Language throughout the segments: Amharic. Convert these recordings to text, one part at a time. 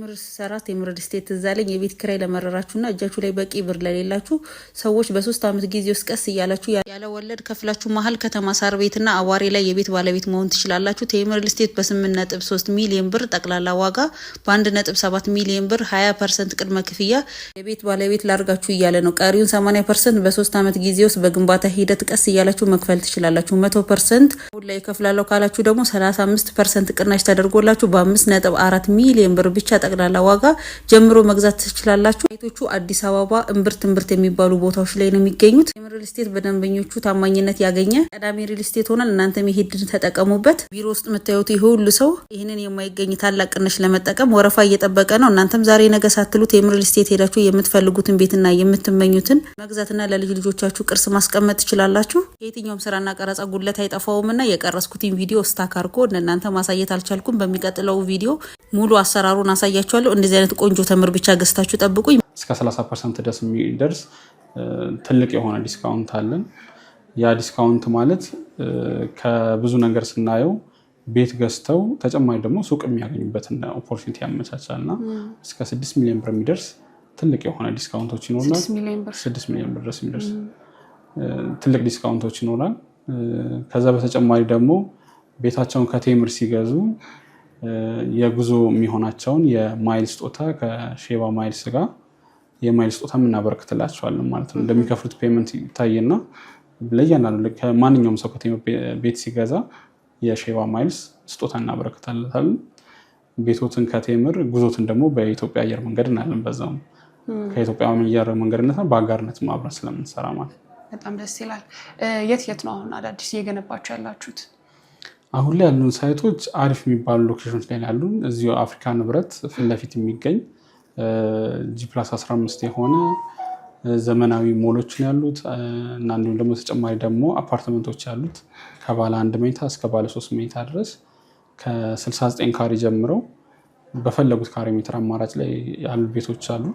ቴምር ሰራ ቴምር ሪስቴት እዛለኝ የቤት ኪራይ ለመረራችሁና እጃችሁ ላይ በቂ ብር ለሌላችሁ ሰዎች በ3 አመት ጊዜ ውስጥ ቀስ እያላችሁ ያለ ወለድ ከፍላችሁ መሀል ከተማ ሳር ቤትና አዋሪ ላይ የቤት ባለቤት መሆን ትችላላችሁ። ቴምር ሪስቴት በ8.3 ሚሊዮን ብር ጠቅላላ ዋጋ በ1.7 ሚሊዮን ብር 20% ቅድመ ክፍያ የቤት ባለቤት ላርጋችሁ እያለ ነው። ቀሪውን 80% በ3 አመት ጊዜ ውስጥ በግንባታ ሂደት ቀስ እያላችሁ መክፈል ትችላላችሁ። 100% ሁላ ይከፍላለው ካላችሁ ደግሞ 35% ቅናሽ ተደርጎላችሁ በ5.4 ሚሊዮን ብር ብቻ ጠቅላላ ዋጋ ጀምሮ መግዛት ትችላላችሁ። ሳይቶቹ አዲስ አበባ እምብርት የሚባሉ ቦታዎች ላይ ነው የሚገኙት። ቴምር ሪል ስቴት በደንበኞቹ ታማኝነት ያገኘ ቀዳሚ ሪል ስቴት ሆኗል። እናንተም ይሄድን ተጠቀሙበት። ቢሮ ውስጥ የምታዩት ይሄ ሁሉ ሰው ይሄንን የማይገኝ ታላቅ ቅናሽ ለመጠቀም ወረፋ እየጠበቀ ነው። እናንተም ዛሬ ነገ ሳትሉ ቴምር ሪል ስቴት ሄዳችሁ የምትፈልጉትን ቤትና የምትመኙትን መግዛትና ለልጅ ልጆቻችሁ ቅርስ ማስቀመጥ ትችላላችሁ። የትኛውም ስራና ቀረጻ ጉድለት አይጠፋውምና የቀረስኩትን ቪዲዮ ስታክ አድርጎ እናንተ ማሳየት አልቻልኩም። በሚቀጥለው ቪዲዮ ሙሉ አሰራሩን አሳያችኋለሁ። እንደዚህ አይነት ቆንጆ ተምር ብቻ ገዝታችሁ ጠብቁኝ። እስከ 30% ድረስ የሚደርስ ትልቅ የሆነ ዲስካውንት አለን። ያ ዲስካውንት ማለት ከብዙ ነገር ስናየው ቤት ገዝተው ተጨማሪ ደግሞ ሱቅ የሚያገኙበትን ኦፖርቹኒቲ ያመቻቻልና እስከ 6 ሚሊዮን ብር የሚደርስ ትልቅ የሆነ ዲስካውንቶች ይኖራል። 6 ሚሊዮን ብር ድረስ የሚደርስ ትልቅ ዲስካውንቶች ይኖራል። ከዛ በተጨማሪ ደግሞ ቤታቸውን ከቴምር ሲገዙ የጉዞ የሚሆናቸውን የማይል ስጦታ ከሼባ ማይልስ ጋር የማይል ስጦታ እናበረክትላቸዋለን ማለት ነው። እንደሚከፍሉት ፔመንት ይታይና ለእያንዳንዱ ከማንኛውም ሰው ከቴምር ቤት ሲገዛ የሼባ ማይልስ ስጦታ እናበረክታለታለን። ቤቶትን ከቴምር ጉዞትን ደግሞ በኢትዮጵያ አየር መንገድ እናለን። በዛው ከኢትዮጵያ አየር መንገድነት በአጋርነት ማብረን ስለምንሰራ ማለት በጣም ደስ ይላል። የት ነው አሁን አዳዲስ እየገነባችሁ ያላችሁት? አሁን ላይ ያሉን ሳይቶች አሪፍ የሚባሉ ሎኬሽኖች ላይ ያሉን እዚሁ አፍሪካ ንብረት ፊት ለፊት የሚገኝ G+15 የሆነ ዘመናዊ ሞሎችን ያሉት እና እንዲሁም ደግሞ ተጨማሪ ደግሞ አፓርትመንቶች ያሉት ከባለ 1 መኝታ እስከ ባለ 3 መኝታ ድረስ ከ69 ካሬ ጀምረው በፈለጉት ካሬ ሜትር አማራጭ ላይ ያሉ ቤቶች አሉ።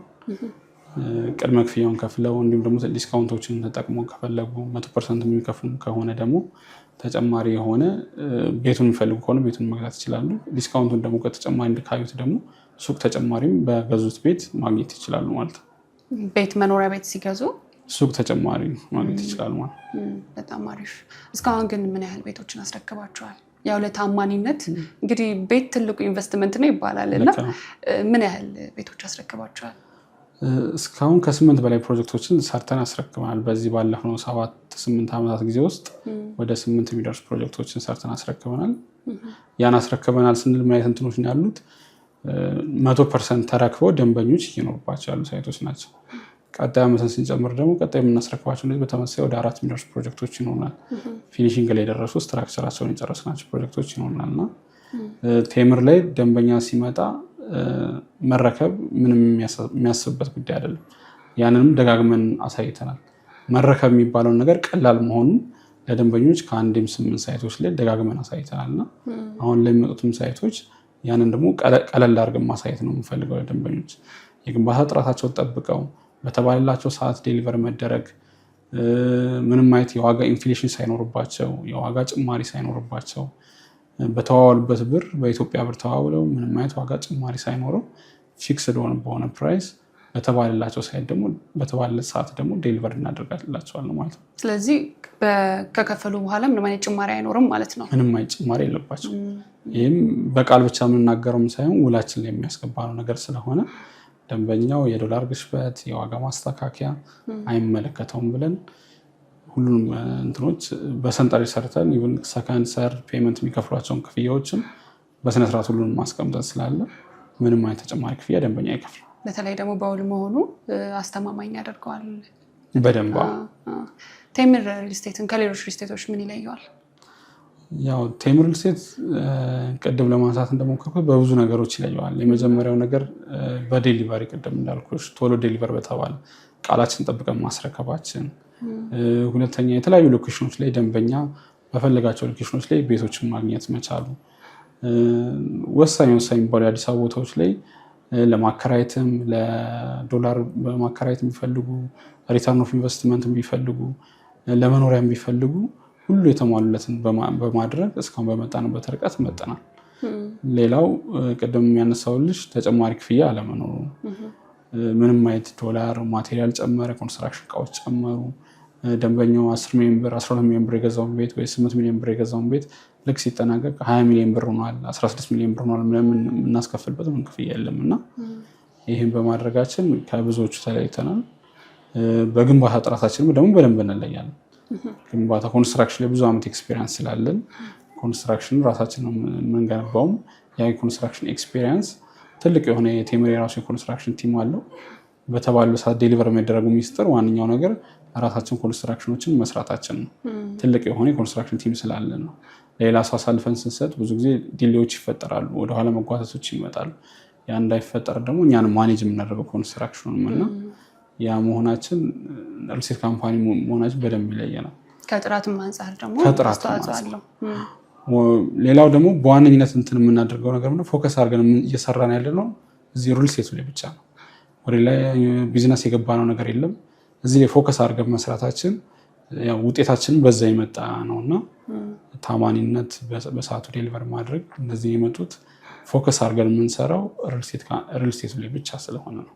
ቅድመ ክፍያውን ከፍለው እንዲሁም ደግሞ ዲስካውንቶችን ተጠቅሞ ከፈለጉ 100% የሚከፍሉ ከሆነ ደግሞ ተጨማሪ የሆነ ቤቱን የሚፈልጉ ከሆነ ቤቱን መግዛት ይችላሉ። ዲስካውንቱን ደግሞ ከተጨማሪ እንድካዩት ደግሞ ሱቅ ተጨማሪም በገዙት ቤት ማግኘት ይችላሉ ማለት ነው። ቤት መኖሪያ ቤት ሲገዙ ሱቅ ተጨማሪ ማግኘት ይችላሉ ማለት በጣም አሪፍ። እስካሁን ግን ምን ያህል ቤቶችን አስረክባቸዋል? ያው ለታማኝነት እንግዲህ ቤት ትልቁ ኢንቨስትመንት ነው ይባላል እና ምን ያህል ቤቶች አስረክባቸዋል? እስካሁን ከ8 በላይ ፕሮጀክቶችን ሰርተን አስረክበናል። በዚህ ባለፈው 7-8 ዓመታት ጊዜ ውስጥ ወደ 8 የሚደርሱ ፕሮጀክቶችን ሰርተን አስረክበናል። ያን አስረክበናል ስንል ምን አይነት እንትኖች ነው ያሉት? 100% ተረክበው ደንበኞች እየኖሩባቸው ያሉ ሳይቶች ናቸው። ቀጣይ ዓመትን ስንጨምር ደግሞ ቀጣይ የምናስረክባቸው እንደዚህ በተመሳሳይ ወደ 4 የሚደርሱ ፕሮጀክቶች ይኖሩናል። ፊኒሺንግ ላይ የደረሱ ስትራክቸራቸውን የጨረስናቸው ፕሮጀክቶች ይኖሩናልና ቴምር ላይ ደንበኛ ሲመጣ መረከብ ምንም የሚያስብበት ጉዳይ አይደለም። ያንንም ደጋግመን አሳይተናል። መረከብ የሚባለውን ነገር ቀላል መሆኑን ለደንበኞች ከአንድም 8 ሳይቶች ላይ ደጋግመን አሳይተናልና አሁን ላይ የሚመጡትም ሳይቶች ያንን ደግሞ ቀለል አድርገን ማሳየት ነው የምንፈልገው ለደንበኞች። የግንባታ ጥራታቸውን ጠብቀው በተባለላቸው ሰዓት ዴሊቨር መደረግ፣ ምንም አይነት የዋጋ ኢንፍሌሽን ሳይኖርባቸው፣ የዋጋ ጭማሪ ሳይኖርባቸው በተዋዋሉበት ብር በኢትዮጵያ ብር ተዋውለው ምንም አይነት ዋጋ ጭማሪ ሳይኖረው ፊክስድ በሆነ ፕራይስ በተባለላቸው ሳይት ደግሞ በተባለለት ሰዓት ደግሞ ዴሊቨር እናደርጋላቸዋለን ማለት ነው። ስለዚህ ከከፈሉ በኋላ ምንም አይነት ጭማሪ አይኖርም ማለት ነው። ምንም አይነት ጭማሪ የለባቸው። ይህም በቃል ብቻ የምንናገረውም ሳይሆን ውላችን ላይ የሚያስገባ ነው ነገር ስለሆነ ደንበኛው የዶላር ግሽበት፣ የዋጋ ማስተካከያ አይመለከተውም ብለን ሁሉንም እንትኖች በሰንጠረዥ ሰርተን ኢቭን ሰከንድ ሰርድ ፔመንት የሚከፍሏቸውን ክፍያዎችን በስነስርዓት ሁሉንም ማስቀምጠን ስላለ ምንም አይነት ተጨማሪ ክፍያ ደንበኛ አይከፍልም። በተለይ ደግሞ በውል መሆኑ አስተማማኝ ያደርገዋል በደንብ። ቴምር ሪል ስቴትን ከሌሎች ሪል ስቴቶች ምን ይለየዋል? ያው ቴምር ሪል ስቴት ቅድም ለማንሳት እንደሞከርኩት በብዙ ነገሮች ይለየዋል። የመጀመሪያው ነገር በዴሊቨሪ ቅድም እንዳልኩሽ ቶሎ ዴሊቨር በተባለ ቃላችን ጠብቀን ማስረከባችን፣ ሁለተኛ የተለያዩ ሎኬሽኖች ላይ ደንበኛ በፈለጋቸው ሎኬሽኖች ላይ ቤቶችን ማግኘት መቻሉ፣ ወሳኝ የሚባሉ የአዲስ አበባ ቦታዎች ላይ ለማከራየትም ለዶላር በማከራየት የሚፈልጉ ሪተርን ኦፍ ኢንቨስትመንት የሚፈልጉ ለመኖሪያ የሚፈልጉ ሁሉ የተሟሉለትን በማድረግ እስካሁን በመጣንበት ርቀት መጠናል። ሌላው ቅድም የሚያነሳውልሽ ተጨማሪ ክፍያ አለመኖሩ፣ ምንም አይነት ዶላር ማቴሪያል ጨመረ፣ ኮንስትራክሽን እቃዎች ጨመሩ፣ ደንበኛው 10 ሚሊዮን ብር 12 ሚሊዮን ብር የገዛውን ቤት ወይ 8 ሚሊዮን ብር የገዛውን ቤት ልክ ሲጠናቀቅ 20 ሚሊዮን ብር ሆኗል 16 ሚሊዮን ብር ሆኗል ምንም እናስከፍልበት ምን ክፍያ የለም እና ይህን በማድረጋችን ከብዙዎቹ ተለይተናል። በግንባታ ጥራታችንም ደግሞ በደንብ እንለያለን። ግንባታ ኮንስትራክሽን ላይ ብዙ ዓመት ኤክስፔሪንስ ስላለን ኮንስትራክሽን ራሳችን ነው የምንገነባውም። ያ የኮንስትራክሽን ኤክስፔሪንስ ትልቅ የሆነ የቴምር የራሱ የኮንስትራክሽን ቲም አለው። በተባለው ሰዓት ዴሊቨር የሚያደረጉ ሚስጥር ዋነኛው ነገር ራሳችን ኮንስትራክሽኖችን መስራታችን ነው። ትልቅ የሆነ የኮንስትራክሽን ቲም ስላለን ነው። ሌላ ሰው አሳልፈን ስንሰጥ ብዙ ጊዜ ዲሌዎች ይፈጠራሉ፣ ወደኋላ መጓተቶች ይመጣሉ። ያ እንዳይፈጠር ደግሞ እኛን ማኔጅ የምናደርገው ኮንስትራክሽኑን እና ያ መሆናችን ሪልስቴት ካምፓኒ መሆናችን በደንብ ይለየናል። ከጥራትም አንጻር ደግሞ አስተዋጽኦ አለው። ሌላው ደግሞ በዋነኝነት እንትን የምናደርገው ነገር ነው ፎከስ አድርገን እየሰራን ያለ ነው እዚህ ሪልስቴቱ ላይ ብቻ ነው። ወደ ላይ ቢዝነስ የገባነው ነገር የለም። እዚህ ላይ ፎከስ አድርገን መስራታችን ያው ውጤታችንን በዛ የመጣ ነውና ታማኒነት፣ በሰዓቱ ዴሊቨር ማድረግ እነዚህ የመጡት ፎከስ አድርገን የምንሰራው ሪልስቴቱ ላይ ብቻ ስለሆነ ነው።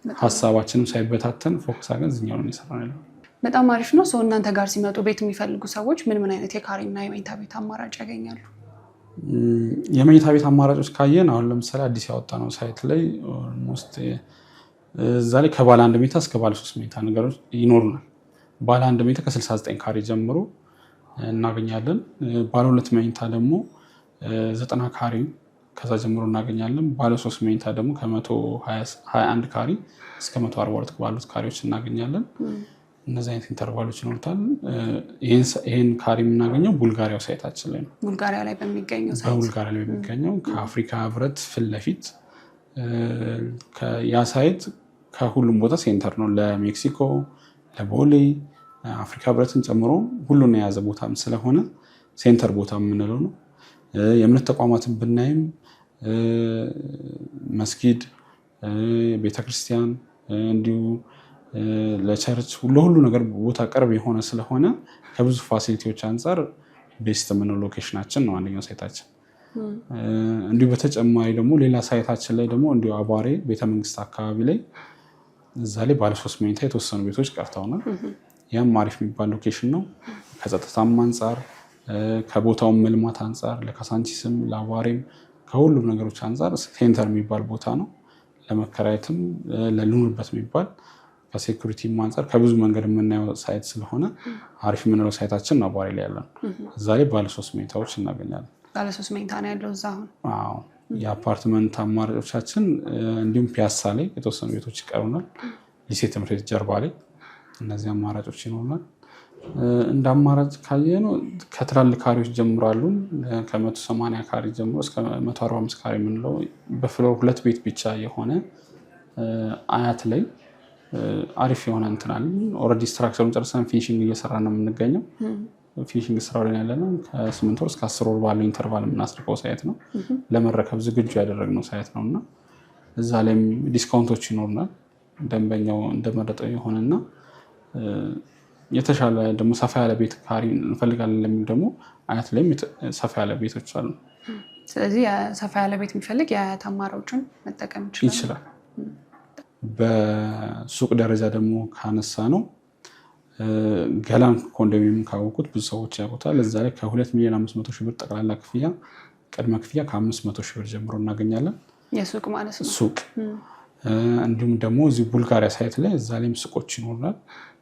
ሀሳባችንም ሳይበታተን ፎከስ አድርገን እዚህኛው ነው እየሰራን ያለው። በጣም አሪፍ ነው። ሰው እናንተ ጋር ሲመጡ ቤት የሚፈልጉ ሰዎች ምን አይነት የካሬና የመኝታ ቤት አማራጭ ያገኛሉ? የመኝታ ቤት አማራጮች ካየን አሁን ለምሳሌ አዲስ ያወጣነው ሳይት ላይ ኦልሞስት እዛ ላይ ከባለ 1 ሜትር እስከ ባለ 3 ሜትር ነገሮች ይኖሩናል። ባለ 1 ሜትር ከ69 ካሬ ጀምሮ እናገኛለን። ባለ 2 መኝታ ደግሞ 90 ካሬ ከዛ ጀምሮ እናገኛለን። ባለ 3 መኝታ ደግሞ ከ121 ካሬ እስከ 142 ባሉት ካሬዎች እናገኛለን። እነዚህ አይነት ኢንተርቫሎች ይኖሩታል። ይሄን ካሬ የምናገኘው ቡልጋሪያው ሳይታችን ላይ ነው። ቡልጋሪያ ላይ በሚገኘው ከአፍሪካ ህብረት ፊት ለፊት ያ ሳይት ከሁሉም ቦታ ሴንተር ነው። ለሜክሲኮ፣ ለቦሌ፣ አፍሪካ ህብረትን ጨምሮ ሁሉን የያዘ ቦታም ስለሆነ ሴንተር ቦታ የምንለው ነው። የእምነት ተቋማትን ብናይም መስጊድ፣ ቤተክርስቲያን እንዲሁ ለቸርች ለሁሉ ነገር ቦታ ቅርብ የሆነ ስለሆነ ከብዙ ፋሲሊቲዎች አንጻር ቤስት የምንለው ሎኬሽናችን ነው አንደኛው ሳይታችን። እንዲሁ በተጨማሪ ደግሞ ሌላ ሳይታችን ላይ ደግሞ እንዲሁ አቧሬ ቤተመንግስት አካባቢ ላይ እዛ ላይ ባለ 3 መኝታ የተወሰኑ ቤቶች ቀርተውናል። ያም አሪፍ የሚባል ሎኬሽን ነው። ከጸጥታም አንጻር ከቦታውም መልማት አንጻር ለካሳንቺስም ለአቧሬም ከሁሉም ነገሮች አንጻር ሴንተር የሚባል ቦታ ነው። ለመከራየትም ለልኑርበት የሚባል ከሴኩሪቲ አንጻር ከብዙ መንገድ የምናየው ሳይት ስለሆነ አሪፍ የምንለው ሳይታችን ነው አቧሬ ላይ ያለን። እዛ ላይ ባለ 3 መኝታዎች እናገኛለን። ባለ 3 መኝታ ነው ያለው እዛ አሁን። አዎ የአፓርትመንት አማራጮቻችን እንዲሁም ፒያሳ ላይ የተወሰኑ ቤቶች ይቀሩናል። ሊሴ ትምህርት ቤት ጀርባ ላይ እነዚህ አማራጮች ይኖሩናል። እንደ አማራጭ ካየነው ከትላልቅ ካሬዎች ጀምራሉ። ከ180 ካሬ ጀምሮ እስከ 145 ካሬ የምንለው በፍሎር 2 ቤት ብቻ የሆነ አያት ላይ አሪፍ የሆነ እንትናል። ኦልሬዲ ስትራክቸሩን ጨርሰን ፊኒሽንግ እየሰራ ነው የምንገኘው። ፊኒሽንግ ስራው ላይ ያለ ነው። ከ8 ወር እስከ 10 ወር ባለው ኢንተርቫል የምናስረከው ሳይት ነው። ለመረከብ ዝግጁ ያደረግነው ሳይት ነው እና እዛ ላይም ዲስካውንቶች ይኖሩናል። ደንበኛው እንደመረጠው የሆነና የተሻለ ደግሞ ሰፋ ያለ ቤት ካሬ እንፈልጋለን ለሚል ደግሞ አያት ላይም ሰፋ ያለ ቤቶች አሉ። ስለዚህ ሰፋ ያለ ቤት የሚፈልግ የአያት አማራጮችን መጠቀም ይችላል። በሱቅ ደረጃ ደግሞ ካነሳ ነው ገላን ኮንዶሚኒየም ካወቁት ብዙ ሰዎች ያውቁታል። እዛ ላይ ከ2,500,000 ብር ጠቅላላ ክፍያ ቅድመ ክፍያ ከ500,000 ብር ጀምሮ እናገኛለን። የሱቅ ማለት ነው። ሱቅ እንዲሁም ደግሞ እዚህ ቡልጋሪያ ሳይት ላይ እዛ ላይም ሱቆች ይኖራል።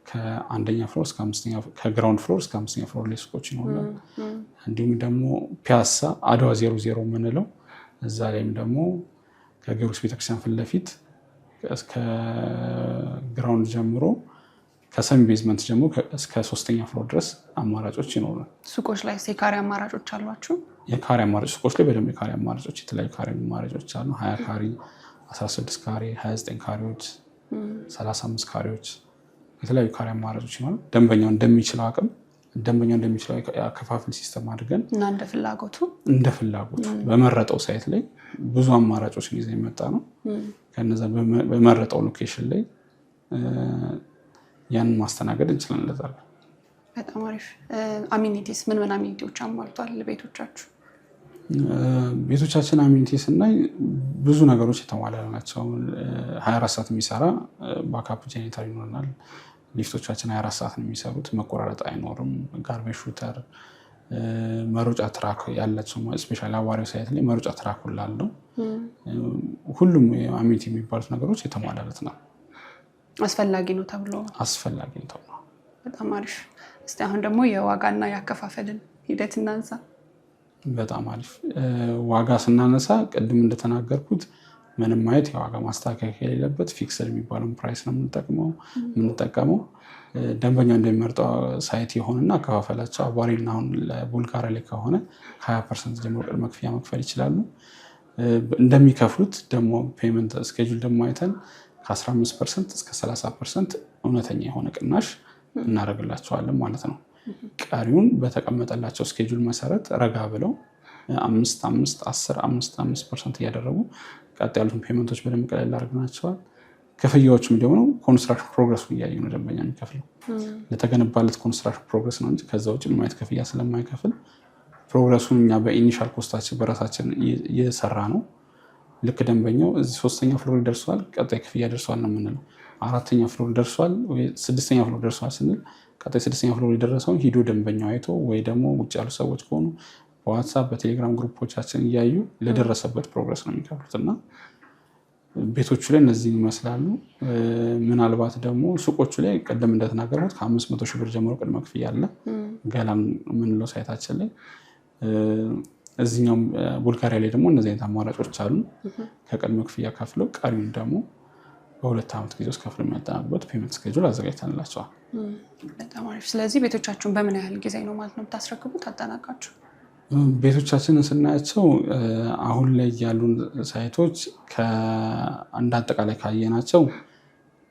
ከአንደኛ ፍሎር እስከ 5ኛ ከግራውንድ ፍሎር እስከ 5ኛ ፍሎር ላይ ሱቆች ይኖራል። እንዲሁም ደግሞ ፒያሳ አድዋ 00 የምንለው እዛ ላይም ደግሞ ከጊዮርጊስ ቤተክርስቲያን ፊት ለፊት እስከ ግራውንድ ጀምሮ ከሰሚ ቤዝመንት ጀምሮ እስከ 3ኛ ፍሎር ድረስ አማራጮች ይኖራል። ሱቆች ላይ የካሬ አማራጮች አሏችሁ? የካሬ አማራጮች ሱቆች ላይ በደንብ የካሬ አማራጮች የተለያዩ ካሬ አማራጮች አሉ። 20 ካሬ፣ 16 ካሬ፣ 29 ካሬዎች፣ 35 ካሬዎች የተለያዩ ካሬ አማራጮች ይኖራሉ። ደንበኛው እንደሚችለው አቅም ደንበኛው እንደሚችለው አከፋፈል ሲስተም አድርገን እና እንደ ፍላጎቱ በመረጠው ሳይት ላይ ብዙ አማራጮችን ይዘን የመጣ ነው። ከነዛ በመረጠው ሎኬሽን ላይ ያንን ማስተናገድ እንችላለን። በጣም አሪፍ። አሚኒቲስ ምን አሚኒቲዎች አሟልቷል ቤቶቻችሁ? ቤቶቻችን አሚኒቲ ስናይ ብዙ ነገሮች የተሟላ ናቸው። 24 ሰዓት የሚሰራ ባካፕ ጄኔሬተር ይኖረናል። ሊፍቶቻችን 24 ሰዓት ነው የሚሰሩት፣ መቆራረጥ አይኖርም። ጋርቤጅ ሹተር፣ መሮጫ ትራክ ያላቸው ስፔሻሊ አዋሪው ሳይት ላይ መሮጫ ትራክ ሁላለው። ሁሉም አሚኒቲ የሚባሉት ነገሮች የተሟላለት ነው። አስፈላጊ ነው ተብሎ በጣም አሪፍ። እስቲ አሁን ደግሞ የዋጋና ያከፋፈልን ሂደት እናንሳ። በጣም አሪፍ። ዋጋ ስናነሳ ቅድም እንደተናገርኩት ምንም ማየት የዋጋ ማስተካከያ የሌለበት ፊክስድ የሚባለውን ፕራይስ ነው የምንጠቀመው። ደንበኛ እንደሚመርጠው ሳይት የሆነና አከፋፈላቸው አዋሪና አሁን ለቡልጋሪያ ላይ ከሆነ 20% ጀምሮ ቅድመ ክፍያ መክፈል ይችላሉ። እንደሚከፍሉት ደግሞ ፔመንት ስኬጁል ደግሞ አይተን ከ15% እስከ 30% እውነተኛ የሆነ ቅናሽ እናደርግላቸዋለን ማለት ነው። ቀሪውን በተቀመጠላቸው ስኬጁል መሰረት ረጋ ብለው 5% እያደረጉ ቀጥ ያሉትን ፔመንቶች በደንብ ቀለል አድርገናቸዋል። ክፍያዎችም ደግሞ ኮንስትራክሽን ፕሮግረሱን እያዩ ነው ደንበኛ የሚከፍለው። ለተገነባለት ኮንስትራክሽን ፕሮግረስ ነው እንጂ ከዛ ውጭ ማየት ክፍያ ስለማይከፍል ፕሮግረሱን እኛ በኢኒሻል ኮስታችን በራሳችን እየሰራ ነው። ልክ ደንበኛው እዚህ 3ኛ ፍሎር ደርሷል፣ ቀጣይ ክፍያ ደርሷል ነው የምንለው። 4ኛ ፍሎር ደርሷል ወይ 6ኛ ፍሎር ደርሷል ስንል ቀጣይ 6ኛ ፍሎር የደረሰውን ሂዶ ደንበኛው አይቶ ወይ ደግሞ ውጭ ያሉ ሰዎች ከሆኑ በዋትሳፕ በቴሌግራም ግሩፖቻችን እያዩ ለደረሰበት ፕሮግረስ ነው የሚከፍሉት። እና ቤቶቹ ላይ እነዚህ ይመስላሉ። ምናልባት ደግሞ ሱቆቹ ላይ ቀደም እንደተናገርኩት ከ500 ሺህ ብር ጀምሮ ቅድመ ክፍያ አለ። ገላን የምንለው ሳይታችን ላይ እዚህኛውም ቡልጋሪያ ላይ ደግሞ እነዚህ አይነት አማራጮች አሉ። ከቅድመ ክፍያ ከፍለው ቀሪውን ደግሞ በ2 ዓመት ጊዜ ውስጥ ከፍለው የሚያጠናቅቁበት ፔመንት ስኬጁል አዘጋጅተንላቸዋል። በጣም አሪፍ። ስለዚህ ቤቶቻችሁን በምን ያህል ጊዜ ነው ማለት ነው የምታስረክቡት አጠናቃችሁ? ቤቶቻችንን ስናያቸው አሁን ላይ ያሉን ሳይቶች እንደ አጠቃላይ ካየናቸው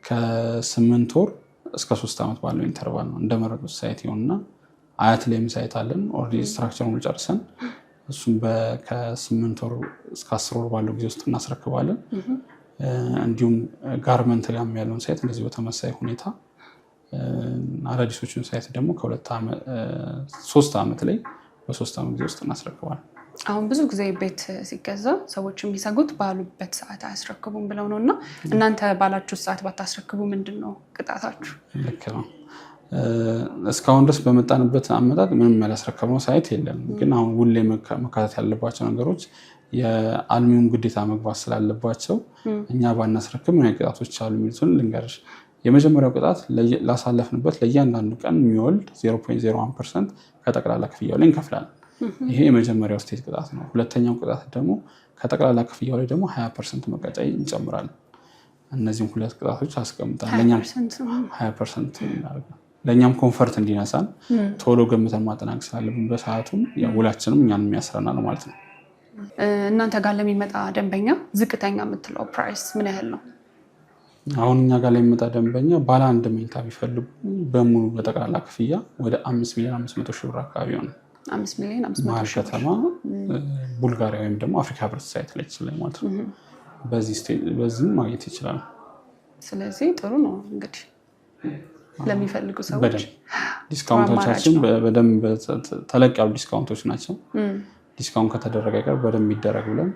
ከ8 ወር እስከ 3 ዓመት ባለው ኢንተርቫል ነው እንደመረጡት ሳይት ይሆንና አያት ላይም ሳይት አለን። ኦልሬዲ ስትራክቸሩን ጨርሰን እሱም ከ8 ወር እስከ 10 ወር ባለው ጊዜ ውስጥ እናስረክባለን። እንዲሁም ጋርመንት ጋርም ያለውን ሳይት እንደዚህ በተመሳሳይ ሁኔታ አዳዲሶቹን ሳይት ደግሞ ከ3 ዓመት ላይ በ3 ዓመት ጊዜ ውስጥ እናስረክባለን። አሁን ብዙ ጊዜ ቤት ሲገዛ ሰዎች የሚሰጉት ባሉበት ሰዓት አያስረክቡም ብለው ነው እና እናንተ ባላችሁት ሰዓት ባታስረክቡ ምንድን ነው ቅጣታችሁ? ልክ ነው። እስካሁን ድረስ በመጣንበት አመጣጥ ምንም ያላስረከብነው ሳይት የለም። ግን አሁን ሁሌ መካተት ያለባቸው ነገሮች የአልሚውን ግዴታ መግባት ስላለባቸው እኛ ባናስረክብ ምን አይነት ቅጣቶች አሉ የሚሉትን ልንገርሽ። የመጀመሪያው ቅጣት ላሳለፍንበት ለእያንዳንዱ ቀን የሚወልድ 0.01% ከጠቅላላ ክፍያው ላይ እንከፍላለን። ይሄ የመጀመሪያው ስቴት ቅጣት ነው። ሁለተኛው ቅጣት ደግሞ ከጠቅላላ ክፍያው ላይ ደግሞ 20% መቀጫ እንጨምራለን። እነዚህም ሁለት ቅጣቶች አስቀምጣል። ለኛም 20% እናደርጋለን። ለኛም ኮንፈርት እንዲነሳን ቶሎ ገምተን ማጠናቀቅ ስላለብን በሰዓቱም ውላችንም እኛን የሚያስረናል ማለት ነው። እናንተ ጋር ለሚመጣ ደንበኛ ዝቅተኛ የምትለው ፕራይስ ምን ያህል ነው? አሁን እኛ ጋር ለሚመጣ ደንበኛ ባለ 1 መኝታ ቢፈልጉ በሙሉ በጠቅላላ ክፍያ ወደ 5,500,000 ብር አካባቢ ነው። 5,500,000 ከተማ ቡልጋሪያ ወይም ደግሞ አፍሪካ ህብረት ሳይት ላይ ይችላል ማለት ነው። በዚህም ማግኘት ይችላል። ስለዚህ ጥሩ ነው እንግዲህ ለሚፈልጉ ሰዎች ዲስካውንቶቻችን በደንብ ተለቅ ያሉ ዲስካውንቶች ናቸው። ዲስካውንት ከተደረገ ጋር በደንብ ይደረግ ብለን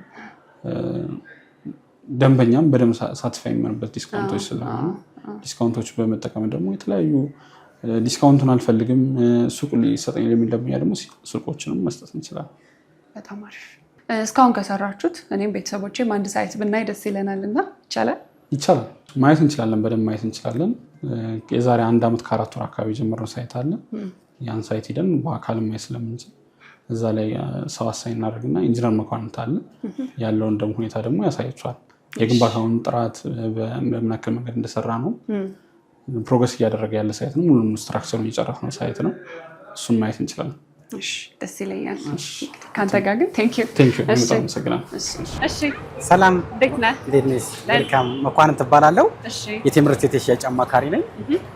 ደንበኛም በደንብ ሳትስፋይ የሚሆንበት ዲስካውንቶች ስለሆኑ ዲስካውንቶች በመጠቀም ደግሞ የተለያዩ ዲስካውንቱን አልፈልግም ሱቅ ሊሰጠኝ ለሚል ደንበኛ ደግሞ ሱቆችንም መስጠት እንችላለን። በጣም አሪፍ። እስካሁን ከሰራችሁት እኔም ቤተሰቦቼም አንድ ሳይት ብናይ ደስ ይለናል እና ይቻላል ማየት እንችላለን፣ በደንብ ማየት እንችላለን። የዛሬ 1 ዓመት ከ4 ወር አካባቢ ጀምረው ሳይት አለ። ያን ሳይት ሄደን በአካል ማየት ስለምንችል እዛ ላይ ሰው አሳይ እናደርግና ኢንጂነር መኳንንት አለ ያለውን ደግሞ ሁኔታ ደግሞ ያሳያቸዋል። የግንባታውን ጥራት በምን ያክል መንገድ እንደሰራ ነው ፕሮግረስ እያደረገ ያለ ሳይት ነው። ሙሉ ስትራክቸሩን የጨረስነው ሳይት ነው። እሱን ማየት እንችላለን። ደስ ይለኛል። ከአንተ ጋር ግን ቴንኪው። ሰላም፣ እንዴት ነህ? መልካም። መኳንንት እባላለሁ። የቴምር ስቴት የሽያጭ አማካሪ ነኝ።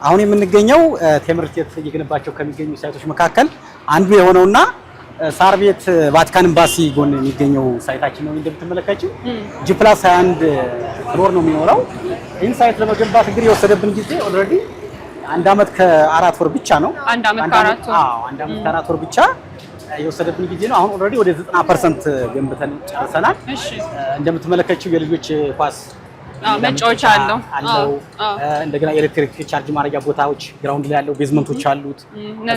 አሁን የምንገኘው ቴምር ስቴት እየገነባቸው ከሚገኙ ሳይቶች መካከል አንዱ የሆነውና ሳር ቤት ቫቲካን ኤምባሲ ጎን የሚገኘው ሳይታችን ነው። እንደምትመለከቱት G+21 ፍሎር ነው የሚኖረው። ይህን ሳይት ለመገንባት እንግዲህ የወሰደብን ጊዜ ኦልሬዲ 1 ዓመት ከ4 ወር ብቻ ነው። 1 ዓመት ከ4 ወር። አዎ 1 ዓመት ከ4 ወር ብቻ የወሰደብን ጊዜ ነው። አሁን ኦልሬዲ ወደ 90% ገንብተን ጨርሰናል። እንደምትመለከቱው የልጆች ኳስ መጫወቻ አለው። እንደገና ኤሌክትሪክ ቻርጅ ማድረጊያ ቦታዎች ግራውንድ ላይ ያለው ቤዝመንቶች አሉት።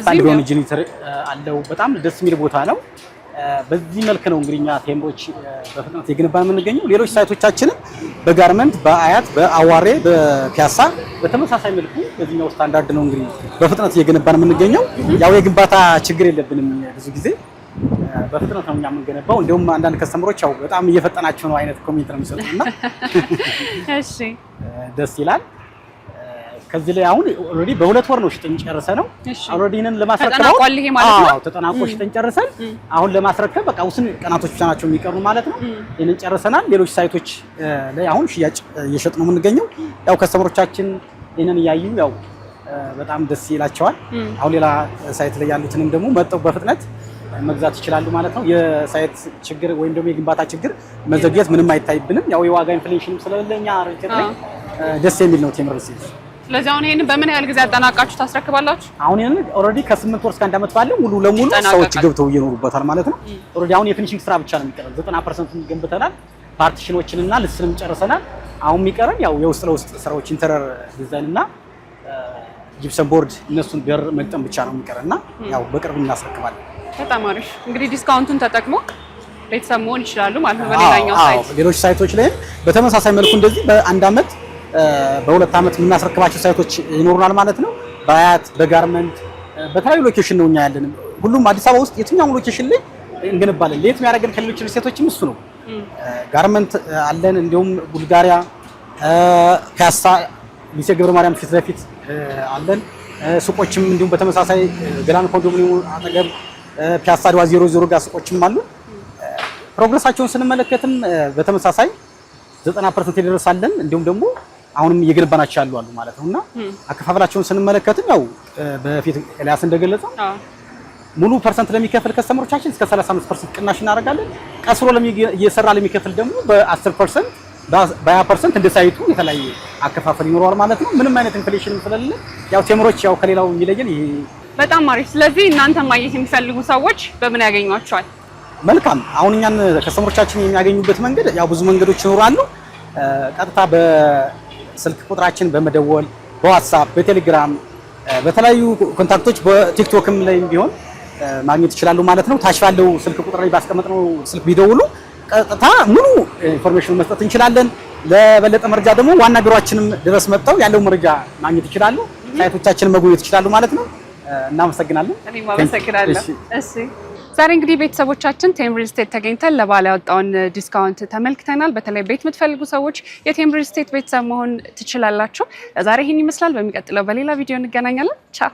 አንደርግራውንድ ጄኔሬተር አለው። በጣም ደስ የሚል ቦታ ነው። በዚህ መልክ ነው እንግዲህ እኛ ቴምሮች በፍጥነት የገነባን የምንገኘው። ሌሎች ሳይቶቻችንም በጋርመንት፣ በአያት፣ በአዋሬ፣ በፒያሳ በተመሳሳይ መልኩ በዚህኛው ስታንዳርድ ነው እንግዲህ በፍጥነት እየገነባን የምንገኘው። ያው የግንባታ ችግር የለብንም። ብዙ ጊዜ በፍጥነት ነው እኛ የምንገነባው። እንዲሁም አንዳንድ ከስተመሮች ያው በጣም እየፈጠናችሁ ነው አይነት ኮሜንት ነው የሚሰጡና እሺ ደስ ይላል። ከዚህ ላይ አሁን ኦልሬዲ በሁለት ወር ነው ሽጠን ጨርሰ ነው ኦልሬዲ ነን ለማስረከብ ተጠናቆ ሽጠን ጨርሰን አሁን ለማስረከብ በቃ ውስን ቀናቶች ብቻ ናቸው የሚቀሩ ማለት ነው። ይሄንን ጨርሰናል። ሌሎች ሳይቶች ላይ አሁን ሽያጭ እየሸጥ ነው የምንገኘው። ያው ከስተመሮቻችን ይሄንን እያዩ ያው በጣም ደስ ይላቸዋል። አሁን ሌላ ሳይት ላይ ያሉትንም ደግሞ መጥተው በፍጥነት መግዛት ይችላሉ ማለት ነው። የሳይት ችግር ወይም ደግሞ የግንባታ ችግር መዘግየት ምንም አይታይብንም። ያው የዋጋ ኢንፍሌሽን ስለሌለኛ ሪቴል ላይ ደስ የሚል ነው ቴምር ሪል። ስለዚህ አሁን ይሄን በምን ያህል ጊዜ አጠናቃችሁ ታስረክባላችሁ? አሁን ይሄን ኦልሬዲ ከ8 ወር እስከ 1 ዓመት ባለው ሙሉ ለሙሉ ሰዎች ገብተው እየኖሩበታል ማለት ነው። ኦልሬዲ አሁን የፊኒሺንግ ስራ ብቻ ነው የሚቀረው። 90% ገንብተናል። ፓርቲሽኖችንና ልስንም ጨርሰናል። አሁን የሚቀረን ያው የውስጥ ለውስጥ ስራዎች ኢንተሪየር ዲዛይን እና ጂፕሰም ቦርድ እነሱን በር መግጠም ብቻ ነው የሚቀረና ያው በቅርብ እናስረክባለን። በጣም አሪፍ። እንግዲህ ዲስካውንቱን ተጠቅሞ ቤተሰብ መሆን ይችላሉ ማለት ነው። በሌላኛው ሳይት ሌሎች ሳይቶች ላይ በተመሳሳይ መልኩ እንደዚህ በ1 ዓመት በ2 ዓመት የምናስረክባቸው ሳይቶች ይኖሩናል ማለት ነው። በአያት በጋርመንት በተለያዩ ሎኬሽን ነው እኛ ያለን። ሁሉም አዲስ አበባ ውስጥ የትኛውም ሎኬሽን ላይ እንገነባለን። ለየት የሚያደርገን ከሌሎች ሴቶችም እሱ ነው። ጋርመንት አለን፣ እንዲሁም ቡልጋሪያ ፒያሳ ሊሴ ገብረ ማርያም ፊት ለፊት አለን። ሱቆችም እንዲሁም በተመሳሳይ ገላን ኮንዶሚኒየም አጠገብ ፒያሳ አድዋ 00 ጋር ሱቆችም አሉ። ፕሮግረሳቸውን ስንመለከትም በተመሳሳይ 90% ይደርሳለን። እንዲሁም ደግሞ አሁንም እየገነባናቸው ያሉ አሉ ማለት ነውና አከፋፈላቸውን ስንመለከትም ያው በፊት ኤልያስ እንደገለጸው ሙሉ ፐርሰንት ለሚከፍል ከስተመሮቻችን እስከ 35% ቅናሽ እናደርጋለን። ቀስሮ እየሰራ ለሚከፍል ደግሞ በ10% በ20% እንደ ሳይቱ የተለያየ አከፋፈል ይኖረዋል ማለት ነው። ምንም አይነት ኢንፍሌሽን ስለሌለ ያው ቴምሮች ያው ከሌላው የሚለየን ይሄ በጣም አሪፍ። ስለዚህ እናንተ ማግኘት የሚፈልጉ ሰዎች በምን ያገኟቸዋል? መልካም። አሁን እኛን ከስተመሮቻችን የሚያገኙበት መንገድ ያው ብዙ መንገዶች ይኖራሉ። ቀጥታ በስልክ ቁጥራችን በመደወል በዋትስአፕ፣ በቴሌግራም፣ በተለያዩ ኮንታክቶች በቲክቶክም ላይ ቢሆን ማግኘት ይችላሉ ማለት ነው። ታች ባለው ስልክ ቁጥር ላይ ባስቀመጥነው ስልክ ቢደውሉ ቀጥታ ሙሉ ኢንፎርሜሽን መስጠት እንችላለን። ለበለጠ መረጃ ደግሞ ዋና ቢሮአችንም ድረስ መጥተው ያለው መረጃ ማግኘት ይችላሉ። ሳይቶቻችንን መጎብኘት ይችላሉ ማለት ነው። እናመሰግናለን። እኔም አመሰግናለሁ። እሺ ዛሬ እንግዲህ ቤተሰቦቻችን ቴምር ሪል ስቴት ተገኝተን ለባለ ያወጣውን ዲስካውንት ተመልክተናል። በተለይ ቤት የምትፈልጉ ሰዎች የቴምር ሪል ስቴት ቤተሰብ መሆን ትችላላችሁ። ዛሬ ይህን ይመስላል። በሚቀጥለው በሌላ ቪዲዮ እንገናኛለን። ቻው።